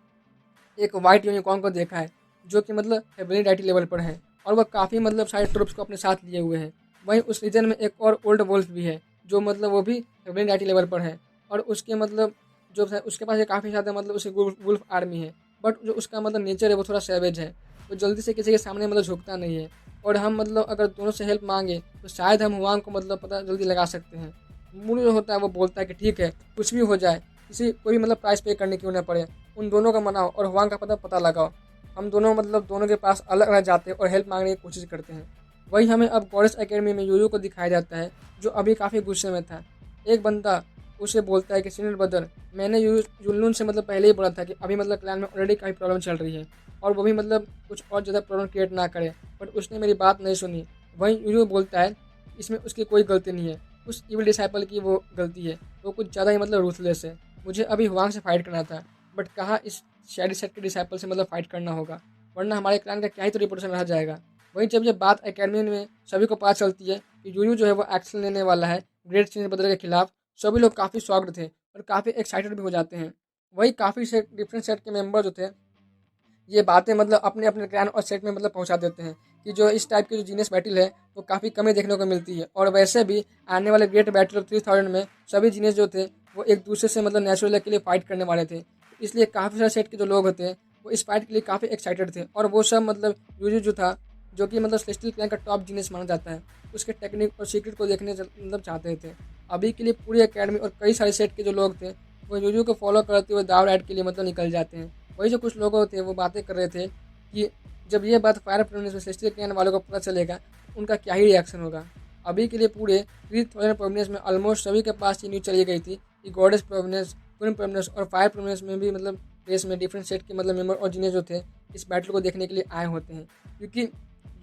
एक वाइट यूनिकॉर्न को देखा है जो कि मतलब हेवनली डाइटी लेवल पर है और वह काफ़ी मतलब सारे ट्रुप्स को अपने साथ लिए हुए हैं। वहीं उस रीजन में एक और ओल्ड वोल्फ भी है जो मतलब वो भी हेवनली डाइटी लेवल पर है और उसके मतलब जो है उसके पास काफ़ी ज़्यादा मतलब उसकी वुल्फ आर्मी है। बट जो उसका मतलब नेचर है वो थोड़ा सैवेज है, वो जल्दी से किसी के सामने मतलब झुकता नहीं है। और हम मतलब अगर दोनों से हेल्प मांगे तो शायद हम हुआंग को मतलब पता जल्दी लगा सकते हैं। मून जो होता है वो बोलता है कि ठीक है, कुछ भी हो जाए, किसी कोई मतलब प्राइस पे करने क्यों ना पड़े, उन दोनों का मनाओ और हुआंग का पता लगाओ। हम दोनों मतलब दोनों के पास अलग अलग जाते हैं और हेल्प मांगने की कोशिश करते हैं। वही हमें अब गॉडेस एकेडमी में यूयू को दिखाया जाता है, जो अभी काफ़ी गुस्से में था। एक बंदा उसे बोलता है कि सीनियर ब्रदर, मैंने युनलुन से मतलब पहले ही बोला था कि अभी मतलब क्लैन में ऑलरेडी काफ़ी प्रॉब्लम चल रही है और वो भी मतलब कुछ और ज़्यादा प्रॉब्लम क्रिएट ना करे, बट उसने मेरी बात नहीं सुनी। वहीं यूयू बोलता है इसमें उसकी कोई गलती नहीं है, उस इविल डिसाइपल की वो गलती है, वो कुछ ज़्यादा ही मतलब रूथलेस है। मुझे अभी हुआंग से फाइट करना था, बट कहाँ इस शैडी सेट के डिसाइपल से मतलब फाइट करना होगा, वरना हमारे क्लैन का क्या ही तो रिपोर्टेशन रह जाएगा। वहीं जब ये बात एकेडमी में सभी को पता चलती है कि यूयू जो है वो एक्शन लेने वाला है ग्रेट सीनियर ब्रदर के खिलाफ, सभी लोग काफ़ी शॉक्ड थे और काफ़ी एक्साइटेड भी हो जाते हैं। वही काफ़ी सेट डिफरेंट सेट के मेंबर जो थे ये बातें मतलब अपने अपने क्लैन और सेट में मतलब पहुंचा देते हैं कि जो इस टाइप की जो जीनियस बैटल है वो काफ़ी कम ही देखने को मिलती है। और वैसे भी आने वाले ग्रेट बैटल ऑफ 3000 में सभी जीनियस जो थे वो एक दूसरे से मतलब नेचुरल के लिए फाइट करने वाले थे, इसलिए काफ़ी सारे सेट के जो लोग होते हैं वो इस फाइट के लिए काफ़ी एक्साइटेड थे। और वो सब मतलब यूजू जो था, जो कि मतलब सेलेस्टियल क्लैन का टॉप जीनियस माना जाता है, उसके टेक्निक और सीक्रेट को देखने मतलब चाहते थे। अभी के लिए पूरी एकेडमी और कई सारे सेट के जो लोग थे वो यूजू को फॉलो करते हुए दाव राइड के लिए मतलब निकल जाते हैं। वही जो कुछ लोग थे वो बातें कर रहे थे कि जब ये बात फायर प्रोविनेंस में सेलेस्टियल क्लैन वालों को पता चलेगा उनका क्या ही रिएक्शन होगा। अभी के लिए पूरे 3000 प्रोविनेंस में ऑलमोस्ट सभी के पास ये न्यूज़ चली गई थी कि गॉडेस प्रोविनेंस, क्वीन प्रोविनेंस और फायर प्रोविनेंस में भी मतलब रेस में डिफरेंट सेट के मतलब मेंबर और जीनियस जो थे इस बैटल को देखने के लिए आए होते हैं। क्योंकि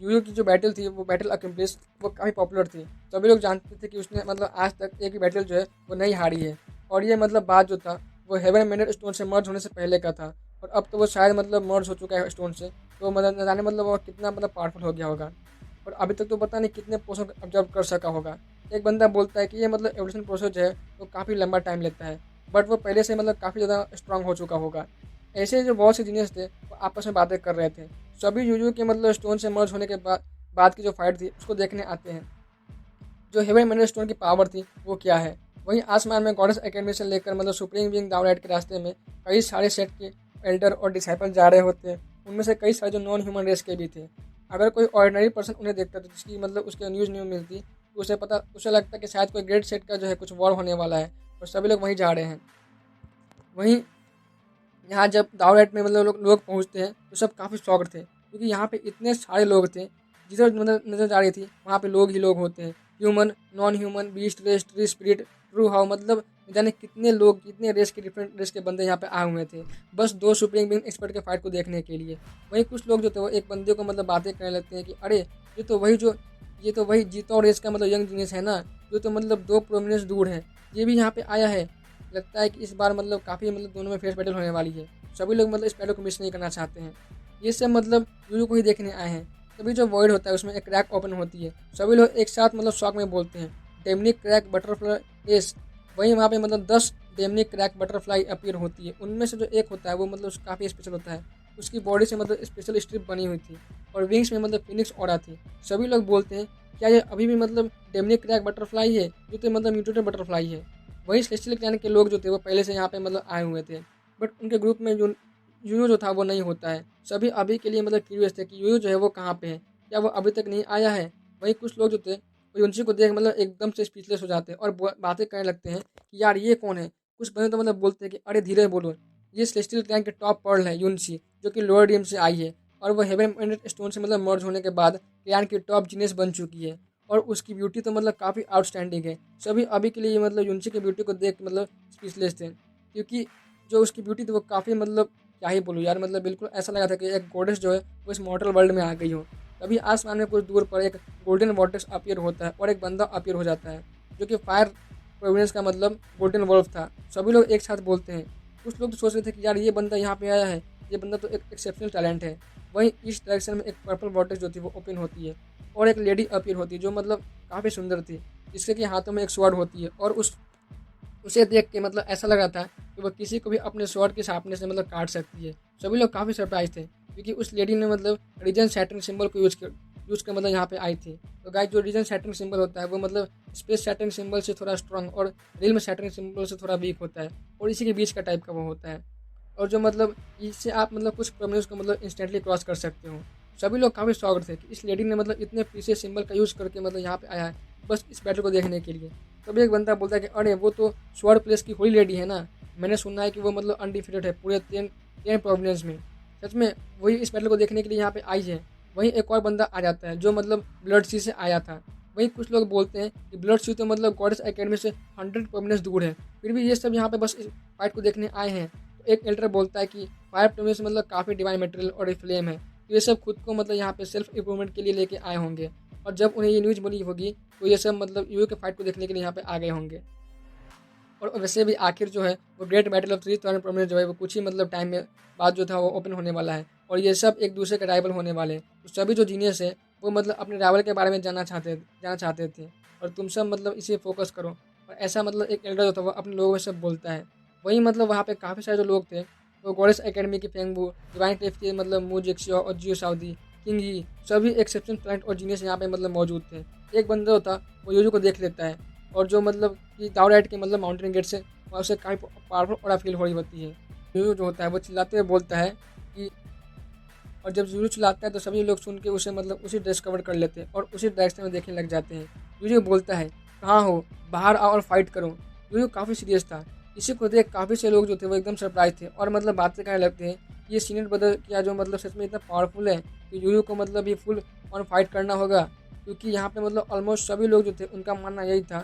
यूयू की जो बैटल थी वो बैटल अकम्प्लिश वो काफ़ी पॉपुलर थी, सभी लोग जानते थे कि उसने मतलब आज तक एक भी बैटल जो है वो नहीं हारी है। और ये मतलब बात जो था वो हेवन मेंडेड स्टोन से मर्ज होने से पहले का था, और अब तो वो शायद मतलब मर्ज हो चुका है स्टोन से, तो मतलब न जाने मतलब वो कितना मतलब पावरफुल हो गया होगा। और अभी तक तो पता नहीं कितने पोषण ऑब्जर्व कर सका होगा। एक बंदा बोलता है कि ये मतलब एवोल्यूशन प्रोसेस जो है वो काफ़ी लंबा टाइम लेता है, बट वो पहले से मतलब काफ़ी ज़्यादा स्ट्रांग हो चुका होगा। ऐसे जो बहुत से जीनियस थे वो आपस में बातें कर रहे थे। सभी यूजू के मतलब स्टोन से मर्ज होने के बाद की जो फाइट थी उसको देखने आते हैं, जो हेवन मेंडेड स्टोन की पावर थी वो क्या है। वहीं आसमान में गॉडेस एकेडमी से लेकर मतलब सुप्रीम बीइंग दावराइट के रास्ते में कई सारे सेट के एल्डर और डिसाइपल जा रहे होते हैं, उनमें से कई सारे जो नॉन ह्यूमन रेस के भी थे। अगर कोई ऑर्डिनरी पर्सन उन्हें देखता था जिसकी मतलब उसके न्यूज़ नहीं मिलती, तो उसे लगता कि शायद कोई ग्रेट सेट का जो है कुछ वॉर होने वाला है, और सभी लोग वहीं जा रहे हैं। वहीं यहाँ जब दावराइट में मतलब लोग पहुँचते हैं तो सब काफ़ी शॉक्ड थे, क्योंकि यहाँ पे इतने सारे लोग थे। जिधर मतलब नजर जा रही थी वहाँ पे लोग ही लोग होते हैं, human, non human, beast race, tree spirit, ट्रू हाउ, मतलब न जाने कितने लोग, कितने रेस के डिफरेंट रेस के बंदे यहाँ पे आए हुए थे, बस दो सुप्रीम बीइंग एक्सपर्ट के फाइट को देखने के लिए। वहीं कुछ लोग जो थे वो एक बंदे को मतलब बातें करने लगते हैं कि अरे ये तो वही जीता और रेस का मतलब यंग जीनियस है ना, जो तो मतलब 2 प्रोमिनेंस दूर है, ये भी यहाँ पे आया है। लगता है कि इस बार मतलब काफ़ी मतलब दोनों में फेस बैटल होने वाली है। सभी लोग मतलब इस बैटल को मिस नहीं करना चाहते हैं। ये सब मतलब यूयू को ही देखने आए हैं। तभी जो वॉइड होता है उसमें एक क्रैक ओपन होती है, सभी लोग एक साथ मतलब शॉक में बोलते हैं डेमनिक क्रैक बटरफ्लाई एस। वहीं वहाँ पे मतलब 10 डेमनिक क्रैक बटरफ्लाई अपीयर होती है। उनमें से जो एक होता है वो मतलब काफ़ी स्पेशल होता है, उसकी बॉडी से मतलब स्पेशल स्ट्रिप बनी हुई थी और विंग्स में मतलब फिनिक्स ऑरा थी। सभी लोग बोलते हैं क्या ये अभी भी मतलब डेमनिक क्रैक बटरफ्लाई है, जो तो मतलब म्यूटेटेड बटरफ्लाई है। वही सेलेस्टियल क्लैन के लोग जो थे वो पहले से यहाँ पे मतलब आए हुए थे, बट उनके ग्रुप में जो यूयू जो था वो नहीं होता है। सभी अभी के लिए मतलब क्यूरियस थे कि यूयू जो है वो कहाँ पे है, क्या वो अभी तक नहीं आया है। वहीं कुछ लोग जो थे वो यूनसी को देख मतलब एकदम से स्पीचलेस हो जाते हैं और बातें करने लगते हैं कि यार ये कौन है। कुछ बंदे तो मतलब बोलते हैं कि अरे धीरे बोलो, ये सेलेस्टियल क्लैन के टॉप पर्ल है यूनसी, जो कि लोअर डीएम से आई है और वो हेवन एंडेड स्टोन से मतलब मर्ज होने के बाद क्लैन की टॉप जीनियस बन चुकी है, और उसकी ब्यूटी तो मतलब काफ़ी आउटस्टैंडिंग है। सभी अभी के लिए मतलब यूनिसी की ब्यूटी को देख मतलब स्पीचलेस थे, क्योंकि जो उसकी ब्यूटी थी वो काफ़ी मतलब क्या ही बोलूँ यार, मतलब बिल्कुल ऐसा लगा था कि एक गॉडेस जो है वो इस मॉर्टल वर्ल्ड में आ गई हो। तभी आसमान में कुछ दूर पर एक गोल्डन वॉर्टेक्स अपीयर होता है और एक बंदा अपीयर हो जाता है, जो कि फायर प्रोविनेंस का मतलब गोल्डन वॉल्फ था। सभी लोग एक साथ बोलते हैं। कुछ लोग तो सोच रहे थे कि यार ये बंदा यहाँ पे आया है, ये बंदा तो एक एक्सेप्शनल टैलेंट है। वहीं इस डायरेक्शन में एक पर्पल वॉर्टेक्स जो थी वो ओपन होती है और एक लेडी अपीयर होती है जो मतलब काफ़ी सुंदर थी, जिसके कि हाथों में एक स्वॉर्ड होती है, और उसे देख के मतलब ऐसा लग रहा था कि वह किसी को भी अपने स्वॉर्ड के सामने से मतलब काट सकती है। सभी लोग काफ़ी सरप्राइज थे, क्योंकि उस लेडी ने मतलब रीजन सैटर्न सिंबल को यूज कर मतलब यहाँ पे आई थी। तो गाइस जो रीजन सैटर्न सिंबल होता है वो मतलब स्पेस सैटर्न सिंबल से थोड़ा स्ट्रांग और रियल में सैटर्न सिंबल से थोड़ा वीक होता है, और इसी के बीच का टाइप का वो होता है। और जो मतलब इससे आप मतलब कुछ प्रॉब्लम्स को मतलब इंस्टेंटली क्रॉस कर सकते हो। सभी लोग काफ़ी शॉक्ड थे कि इस लेडी ने मतलब इतने प्रीशियस सिंबल का यूज़ करके मतलब यहाँ पे आया है बस इस बैटल को देखने के लिए। तभी एक बंदा बोलता है कि अरे वो तो स्वॉर्ड प्लेस की होली लेडी है ना, मैंने सुना है कि वो मतलब अनडिफिटेड है पूरे 10 प्रोविंस में। सच में वही इस बैटल को देखने के लिए यहाँ पे आई है। वहीं एक और बंदा आ जाता है जो मतलब ब्लड सी से आया था। वहीं कुछ लोग बोलते हैं कि ब्लड सी तो मतलब गॉडेस एकेडमी से 100 प्रोविंस दूर है, फिर भी ये सब यहाँ पे बस इस फाइट को देखने आए हैं। तो एक एल्डर बोलता है कि 5 प्रोविंस मतलब काफ़ी डिवाइन मटेरियल और फ्लेम है, तो ये सब खुद को मतलब यहाँ पे सेल्फ इम्प्रूवमेंट के लिए लेके आए होंगे। और जब उन्हें ये न्यूज़ मिली होगी तो ये सब मतलब यूयू के फाइट को देखने के लिए यहाँ पे आ गए होंगे। और वैसे भी आखिर जो है वो ग्रेट बैटल ऑफ 3000 प्रोमिनेंस जो है वो कुछ ही मतलब टाइम में बाद जो था वो ओपन होने वाला है, और ये सब एक दूसरे के राइवल होने वाले हैं। तो सभी जो जीनियस है वो मतलब अपने राइवल के बारे में जानना चाहते थे, और तुम सब मतलब इसे फोकस करो। और ऐसा मतलब एक एल्डर जो था वो अपने लोगों से बोलता है। वहीं मतलब वहाँ पे काफ़ी सारे जो लोग थे वो गॉडेस एकेडमी के फेंगबू, डिवाइन क्लिफ के मतलब मू जिक्सियो और जियो साउदी, किंग ही, सभी एक्सेप्शन प्लांट और जीनियस यहाँ पे मतलब मौजूद थे। एक बंदा जो था वो यूजू को देख लेता है, और जो मतलब कि दावराइट के मतलब माउंटेन गेट से वहाँ उसे काफ़ी पावरफुल और फील हो रही होती है। यूयू जो होता है वो चिल्लाते हुए बोलता है कि, और जब यूयू चिल्लाता है तो सभी लोग सुन के उसे मतलब उसी ड्रेस कवर कर लेते हैं और उसी डायरेक्शन में देखने लग जाते हैं। यूयू बोलता है, कहाँ हो, बाहर आओ और फाइट करो। यूयू काफ़ी सीरियस था। इसी को देख काफ़ी से लोग जो थे वो एकदम सरप्राइज थे और मतलब बातें करने लगते हैं, ये सीनियर ब्रदर क्या जो मतलब सच में इतना पावरफुल है कि यूयू को मतलब ये फुल ऑन फाइट करना होगा। क्योंकि यहाँ पे मतलब ऑलमोस्ट सभी लोग जो थे उनका मानना यही था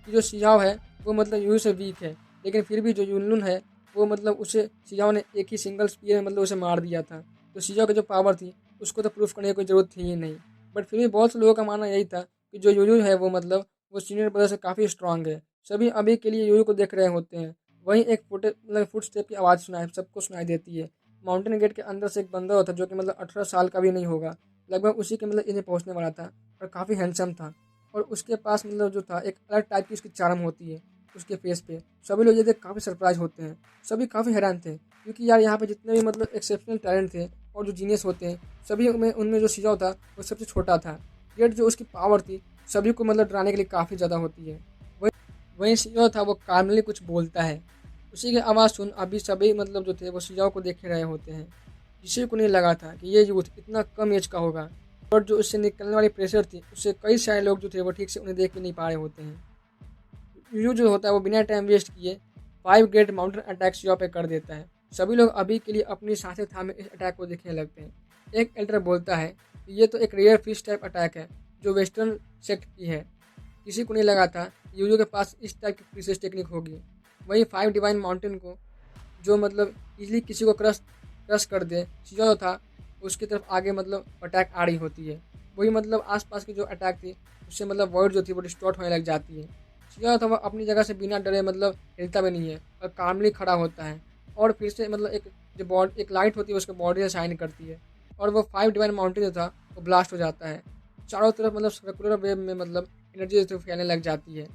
कि जो सियाओ है वो मतलब यूयू से वीक है, लेकिन फिर भी जो युनलुन है वो मतलब उसे सियाओ ने एक ही सिंगल स्पीयर में मतलब उसे मार दिया था। तो सियाओ की जो पावर थी उसको तो प्रूफ करने की कोई ज़रूरत थी ही नहीं। बट फिर भी बहुत से लोगों का मानना यही था कि जो यूयू है वो मतलब वो सीनियर ब्रदर से काफ़ी स्ट्रांग है। सभी अभी के लिए यूयू को देख रहे होते हैं। वहीं एक फुट स्टेप की आवाज़ सबको सुनाई देती है। माउंटेन गेट के अंदर से एक बंदा होता जो कि मतलब 18 साल का भी नहीं होगा, लगभग उसी के मतलब इन्हें पहुँचने वाला था, और काफ़ी हैंडसम था। और उसके पास मतलब जो था एक अलग टाइप की उसकी चार्म होती है उसके फेस पे। सभी लोग ये देख काफ़ी सरप्राइज होते हैं। सभी काफ़ी हैरान थे क्योंकि यार यहाँ पे जितने भी मतलब एक्सेप्शनल टैलेंट थे और जो जीनियस होते हैं सभी में उनमें जो शिजाओ था वो सबसे छोटा था। येट जो उसकी पावर थी सभी को मतलब डराने के लिए काफ़ी ज़्यादा होती है। वही वहीं शिजाओ था वो कामली कुछ बोलता है। उसी की आवाज़ सुन अभी सभी मतलब जो थे वो शिजाओ को देख रहे होते हैं। किसी को नहीं लगा था कि ये यूथ इतना कम एज का होगा, और जो उससे निकलने वाली प्रेशर थी उससे कई सारे लोग जो थे वो ठीक से उन्हें देख भी नहीं पा रहे होते हैं। यू जो होता है वो बिना टाइम वेस्ट किए 5 ग्रेट माउंटेन अटैक्स यहाँ पे कर देता है। सभी लोग अभी के लिए अपनी सांसें थामे इस अटैक को देखने लगते हैं। एक एल्डर बोलता है कि ये तो एक रेयर फिश टाइप अटैक है जो वेस्टर्न सेक्ट की है। किसी को नहीं लगा था यूजो के पास इस टाइप की प्रीसियस टेक्निक होगी। वहीं 5 डिवाइन माउंटेन को जो मतलब इजीली किसी को क्रश क्रश कर दे, जो था उसकी तरफ आगे मतलब अटैक आ रही होती है। वही मतलब आसपास की जो अटैक थी उससे मतलब वर्ड जो थी वो डिस्टॉर्ट होने लग जाती है। सिया था वो अपनी जगह से बिना डरे मतलब हिलता भी नहीं है और कामली खड़ा होता है, और फिर से मतलब एक लाइट होती है उसके बॉडी से शाइन करती है, और वो 5 डिवाइन माउंटेन जो था वो ब्लास्ट हो जाता है। चारों तरफ मतलब सर्कुलर वेव में मतलब एनर्जी जो थी फैलने लग जाती है।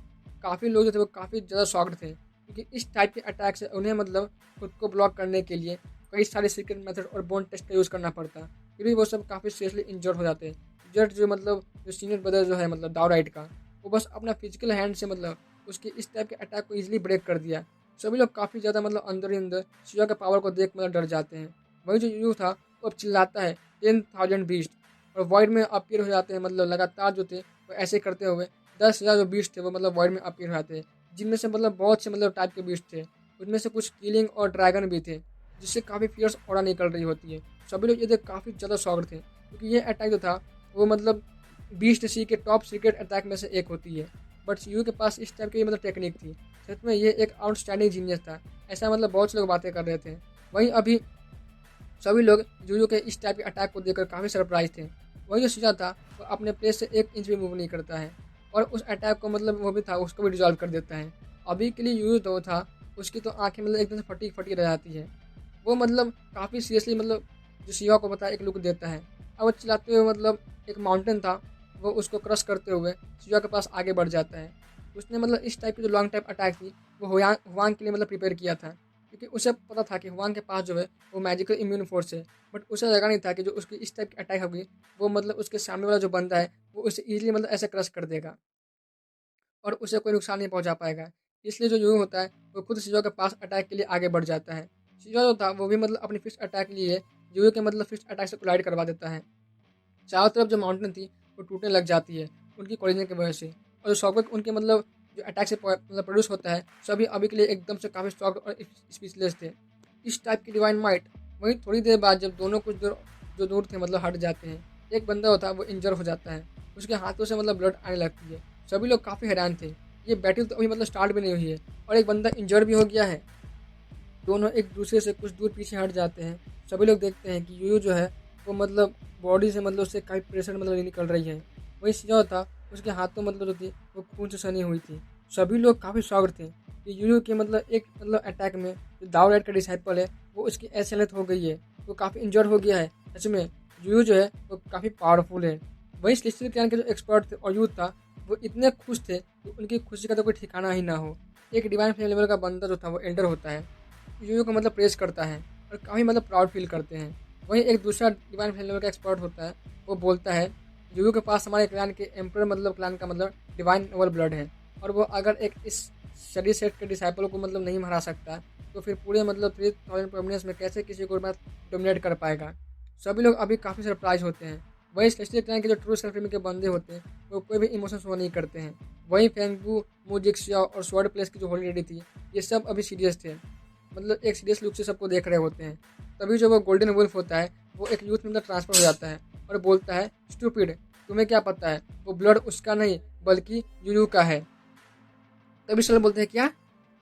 काफ़ी लोग जो थे वो काफ़ी ज़्यादा शॉक्ड थे क्योंकि इस टाइप के अटैक से उन्हें मतलब खुद को ब्लॉक करने के लिए कई सारे सीक्रेट मेथड और बोन टेस्ट का यूज़ करना पड़ता। फिर भी वो सब काफ़ी सीरियसली इंजर्ड हो जाते हैं। जट जो मतलब जो सीनियर ब्रदर जो है मतलब डावराइट का, वो बस अपना फिजिकल हैंड से मतलब उसकी इस टाइप के अटैक को ईजिली ब्रेक कर दिया। सभी लोग काफ़ी ज़्यादा मतलब अंदर ही अंदर शिवा के पावर को देख मतलब डर जाते हैं। वही जो यू था वो अब चिल्लाता है 10,000 बीस्ट, और वाइड में अपीयर हो जाते हैं। मतलब लगातार जो थे वो ऐसे करते हुए 10,000 जो बीस्ट थे वो मतलब वाइड में अपीयर हो जाते हैं, जिनमें से मतलब बहुत से मतलब टाइप के बीस्ट थे। उनमें से कुछ किलिंग और ड्रैगन भी थे जिससे काफ़ी फियर्स ऑरा निकल रही होती है। सभी लोग ये देख काफ़ी ज़्यादा शॉक्ड थे क्योंकि ये अटैक जो था वो मतलब बीस्ट सी के टॉप सीक्रेट अटैक में से एक होती है। बट यू के पास इस टाइप की मतलब टेक्निक थी। सच में ये एक आउटस्टैंडिंग जीनियस था, ऐसा मतलब बहुत से लोग बातें कर रहे थे। वहीं अभी सभी लोग जूजू के इस टाइप के अटैक को देखकर काफ़ी सरप्राइज थे। वही जो सीजा था वो अपने प्लेस से 1 इंच भी मूव नहीं करता है, और उस अटैक को मतलब वो भी था उसको भी डिजॉल्व कर देता है। अभी के लिए यूज तो था उसकी तो आंखें मतलब एकदम से फटी फटी रह जाती है। वो मतलब काफ़ी सीरियसली मतलब जो शिवा को पता एक लुक देता है, और वो चिल्लाते हुए मतलब एक माउंटेन था वो उसको क्रश करते हुए शिवा के पास आगे बढ़ जाता है। उसने मतलब इस टाइप की जो लॉन्ग टाइप अटैक थी वो हुआंग के लिए मतलब प्रिपेयर किया था, क्योंकि उसे पता था कि हुआंग के पास जो है वो मैजिकल इम्यून फोर्स है। बट उसे लगा नहीं था कि जो उसकी इस टाइप की अटैक होगी वो मतलब उसके सामने वाला जो बंदा है वो उसे ईजिली मतलब ऐसे क्रश कर देगा और उसे कोई नुकसान नहीं पहुंचा पाएगा। इसलिए जो यूं होता है वो खुद शिजो के पास अटैक के लिए आगे बढ़ जाता है। शिजा जो था वो भी मतलब अपनी फिक्स अटैक लिए यूयू के मतलब फिक्स अटैक से कोलाइड करवा देता है। चारों तरफ जो माउंटेन थी वो टूटने लग जाती है उनकी कोलिजन की वजह से, और जो शॉकवेव उनके मतलब जो अटैक से मतलब प्रोड्यूस होता है सभी अभी के लिए एकदम से काफ़ी शॉक्ड और स्पीचलेस थे। इस टाइप की डिवाइन माइट वहीं थोड़ी देर बाद जब दोनों कुछ दूर जो दूर थे मतलब हट जाते हैं, एक बंदा होता है वो इंजर हो जाता है, उसके हाथों से मतलब ब्लड आने लगती है। सभी लोग काफ़ी हैरान थे, ये बैटल तो अभी मतलब स्टार्ट भी नहीं हुई है और एक बंदा इंजर भी हो गया है। दोनों एक दूसरे से कुछ दूर पीछे हट जाते हैं। सभी लोग देखते हैं कि यूयू जो है वो मतलब बॉडी से मतलब उससे काफ़ी प्रेशर मतलब निकल रही है। वही सिजाओ था उसके हाथों मतलब जो थी वो खून से सनी हुई थी। सभी लोग काफ़ी शॉक्ड थे कि यूयू के मतलब एक मतलब अटैक में जो दाओ लाइट का डिसाइपल है वो उसकी ऐसी हालत हो गई है, वो काफ़ी इंजर्ड हो गया है। सच में यूयू जो है वो काफ़ी पावरफुल है। वही सेलेस्टियल क्लैन के जो एक्सपर्ट थे और यूथ था वो इतने खुश थे कि उनकी खुशी का तो कोई ठिकाना ही ना हो। एक डिवाइन फ्लेम लेवल का बंदा जो था वो एल्डर होता है, यूयू को मतलब प्रेस करता है और काफ़ी मतलब प्राउड फील करते हैं। वहीं एक दूसरा डिवाइन फ्लेम लेवल का एक्सपर्ट होता है, वो बोलता है यूयू के पास हमारे क्लैन के एम्पर मतलब क्लैन का मतलब डिवाइन नोबल ब्लड है, और वो अगर एक इस स्टडी सेट के डिसाइपल को मतलब नहीं हरा सकता तो फिर पूरे मतलब 3000 प्रोमिनेंस में कैसे किसी को डोमिनेट कर पाएगा। सभी लोग अभी काफ़ी सरप्राइज होते हैं। वही स्पेशली क्लैन के जो ट्रू सेल्फ के बंदे होते हैं वो कोई भी इमोशन शो नहीं करते हैं। वहीं फेंगू, मुजिक्सिया और स्वॉर्ड प्लेस की जो होली लेडी थी ये सब अभी सीरियस थे, मतलब एक सीरियस लुक से सबको देख रहे होते हैं। तभी जो वो गोल्डन वुल्फ होता है वो एक यूथ में मतलब ट्रांसफर हो जाता है और बोलता है स्टूपिड, तुम्हें क्या पता है वो ब्लड उसका नहीं बल्कि यूयू का है। तभी सब बोलते हैं क्या?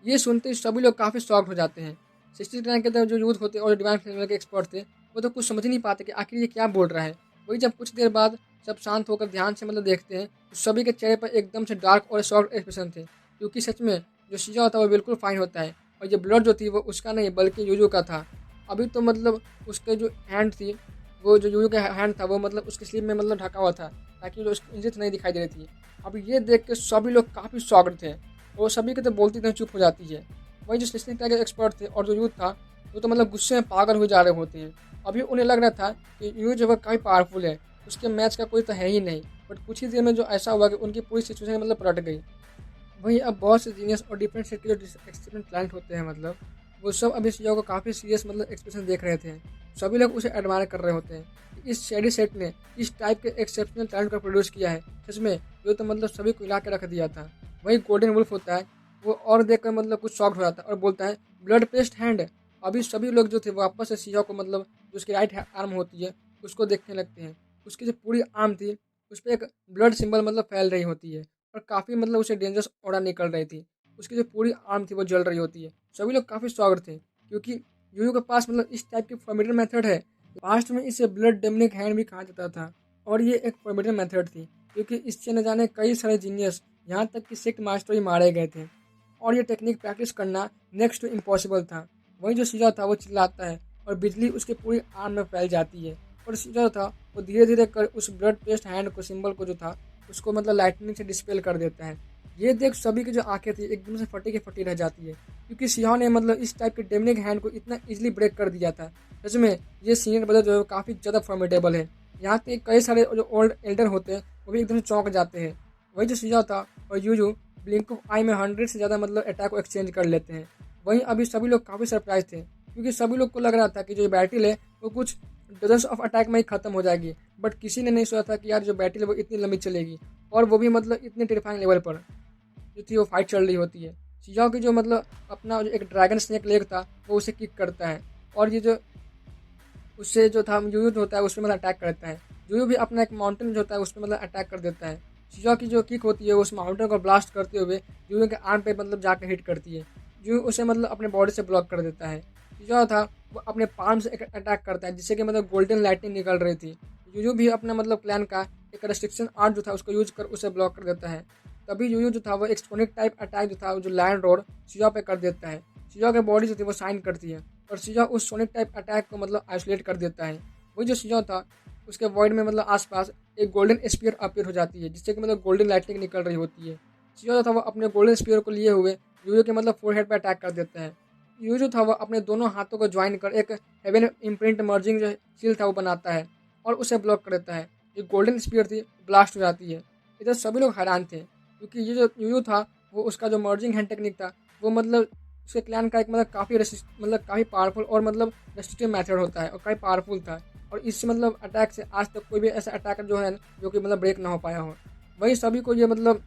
ये सुनते ही सभी लोग काफ़ी शॉक्ड हो जाते हैं। 69 के अंदर जो यूथ होते और डिवाइन फ्लेम के एक्सपर्ट थे वो तो कुछ समझ ही नहीं पाते कि आखिर ये क्या बोल रहा है। वही जब कुछ देर बाद सब शांत होकर ध्यान से मतलब देखते हैं तो सभी के चेहरे पर एकदम से डार्क और शॉक्ड एक्सप्रेशन थे, क्योंकि सच में जो शीजा होता है वो बिल्कुल फाइन होता है और ये ब्लड जो थी वो उसका नहीं बल्कि यूयू का था। अभी तो मतलब उसके जो हैंड थी, वो जो यूयू का हैंड था वो मतलब उसके स्लीव में मतलब ढका हुआ था ताकि जो उसकी इंजरी नहीं दिखाई दे रही थी। अब ये देख के सभी लोग काफ़ी शॉक्ड थे और सभी के तो बोलती नहीं चुप हो जाती है। वही जो लिसनिंग के एक्सपर्ट थे और जो यूथ था वो तो मतलब गुस्से में पागल हो जा रहे होते हैं। अभी उन्हें लग रहा था कि यूथ जो है काफ़ी पावरफुल है, उसके मैच का कोई तो है ही नहीं, बट कुछ ही देर में जो ऐसा हुआ कि उनकी पूरी सिचुएशन मतलब पलट गई। वहीं अब बहुत से जीनियस और डिफरेंट सेट के जो एक्सपेरिमेंट प्लांट होते हैं मतलब वो सब अभी सीईओ को काफ़ी सीरियस मतलब एक्सप्रेशन देख रहे थे। सभी लोग उसे एडमायर कर रहे होते हैं कि इस शेडी सेट ने इस टाइप के एक्सेप्शनल टैलेंट को प्रोड्यूस किया है। सच में जो तो मतलब सभी को हिला के रख दिया था। वही गोल्डन वुल्फ होता है वो और देखकर मतलब कुछ शॉक्ड हो जाता है और बोलता है ब्लड पेस्ट हैंड। अभी सभी लोग जो थे वापस से सीईओ को मतलब जो उसकी राइट आर्म होती है उसको देखने लगते हैं। उसकी जो पूरी आर्म थी उस पर एक ब्लड सिंबल मतलब फैल रही होती है और काफ़ी मतलब उसे डेंजरस ऑरा निकल रही थी। उसकी जो पूरी आर्म थी वो जल रही होती है। सभी लोग काफ़ी शॉक्ड थे क्योंकि यूयू के पास मतलब इस टाइप की फॉर्मेटर मेथड है। पास्ट में इसे ब्लड डेमनिक हैंड भी कहा जाता था और ये एक फॉर्मेटर मेथड थी क्योंकि इससे न जाने कई सारे जीनियस यहाँ तक कि सेक्ट मास्टर ही मारे गए थे और ये टेक्निक प्रैक्टिस करना नेक्स्ट टू इम्पॉसिबल था। वही जो सीजा था वो चिल्लाता है और बिजली उसके पूरी आर्म में फैल जाती है और सीजा था वो धीरे धीरे कर उस ब्लड पेस्ट हैंड को सिंबल को जो था उसको मतलब लाइटनिंग से डिस्पेल कर देता है। ये देख सभी की जो आंखें थी एकदम से फटी की फटी रह जाती है क्योंकि सिंह ने मतलब इस टाइप के डेमनिक हैंड को इतना इजीली ब्रेक कर दिया था। सच में ये सीनियर ब्रदर जो है काफ़ी ज़्यादा फॉर्मेडेबल है। यहाँ पे कई सारे जो ओल्ड एल्डर होते हैं वो भी एकदम चौंक जाते हैं। वही जो सीजा था और यूजू ब्लिंक ऑफ आई में 100 से ज़्यादा मतलब अटैक को एक्सचेंज कर लेते हैं। वहीं अभी सभी लोग काफ़ी सरप्राइज थे क्योंकि सभी लोग को लग रहा था कि जो बैटल है वो कुछ डजन्स ऑफ अटैक में ही खत्म हो जाएगी, बट किसी ने नहीं सोचा था कि यार जो बैटल है वो इतनी लंबी चलेगी और वो भी मतलब इतने टेरिफाइंग लेवल पर जो थी वो फाइट चल रही होती है। शिजाओ की जो मतलब अपना जो एक ड्रैगन स्नेक लेग था वो उसे किक करता है और ये जो उससे जो था यूयू जो होता है उस पर मतलब अटैक करता है। यूयू भी अपना एक माउंटेन जो होता है उस पर मतलब अटैक कर देता है। शिजाओ की जो किक होती है उस माउंटेन को ब्लास्ट करते हुए यूयू के आर्म पे मतलब जाकर हिट करती है। यूयू उसे मतलब अपने बॉडी से ब्लॉक कर देता है। शिजाओ था वो अपने पाम से एक अटैक करता है जिससे कि मतलब गोल्डन लाइटनिंग निकल रही थी। यूयू भी अपना मतलब क्लैन का एक रेस्ट्रिक्शन आर्ट जो था उसको यूज कर उसे ब्लॉक कर देता है। तभी यूयू जो था वो एक सोनिक टाइप अटैक जो था जो लैंड रोड शिजाओ पे कर देता है। शिजाओ की बॉडी जो थी वो साइन करती है और शिजाओ उस सोनिक टाइप अटैक को मतलब आइसोलेट कर देता है। वही जो शिजाओ था उसके वॉइड में मतलब आसपास एक गोल्डन स्पीयर अपीयर हो जाती है जिससे कि मतलब गोल्डन लाइटनिंग निकल रही होती है। शिजाओ था वो अपने गोल्डन स्पीयर को लिए हुए यूयू के मतलब फोरहेड पर अटैक कर देता है। यूयू जो था वो अपने दोनों हाथों को ज्वाइन कर एक हेवन इम्प्रिंट मर्जिंग जो सील था वो बनाता है और उसे ब्लॉक कर देता है। जो गोल्डन स्पीयर थी ब्लास्ट हो जाती है। इधर सभी लोग हैरान थे क्योंकि ये जो यूयू था वो उसका जो मर्जिंग हैंड टेक्निक था वो मतलब उसके क्लैन का एक मतलब काफ़ी पावरफुल और मतलब रेस्ट्रिक्टिव मेथड होता है और काफ़ी पावरफुल था। और इससे मतलब अटैक से आज तक कोई भी ऐसा अटैकर जो है जो कि मतलब ब्रेक ना हो पाया हो। वही सभी को ये मतलब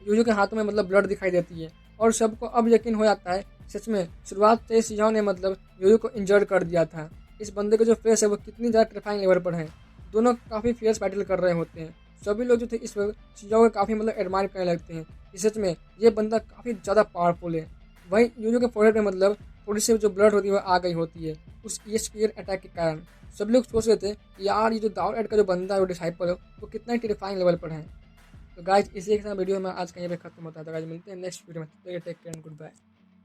यूजू के हाथों में मतलब ब्लड दिखाई देती है और सबको अब यकीन हो जाता है सच में शुरुआत से शिजाओ ने मतलब यूजू को इंजर्ड कर दिया था। इस बंदे का जो फेस है वो कितनी ज़्यादा टेरिफाइंग लेवल पर है। दोनों काफ़ी फियर्स बैटल कर रहे होते हैं। सभी लोग जो थे इस वक्त शिजाओ को काफ़ी मतलब एडमायर करने लगते हैं कि सच में ये बंदा काफ़ी ज़्यादा पावरफुल है। वहीं यूजू के फोrehead में मतलब थोड़ी सी जो ब्लड होती है वो आ गई होती है उस ये स्पीयर अटैक के कारण। सभी लोग सोच रहे थे कि यार ये जो दाऊद एड का जो बंदा है वो डिसाइपल है वो कितना ही टेरिफाइंग लेवल पर है। तो गाइज इसी के साथ वीडियो में आज का यहाँ पे खत्म होता है। तो गाइज मिलते हैं नेक्स्ट वीडियो में। Take care and good bye.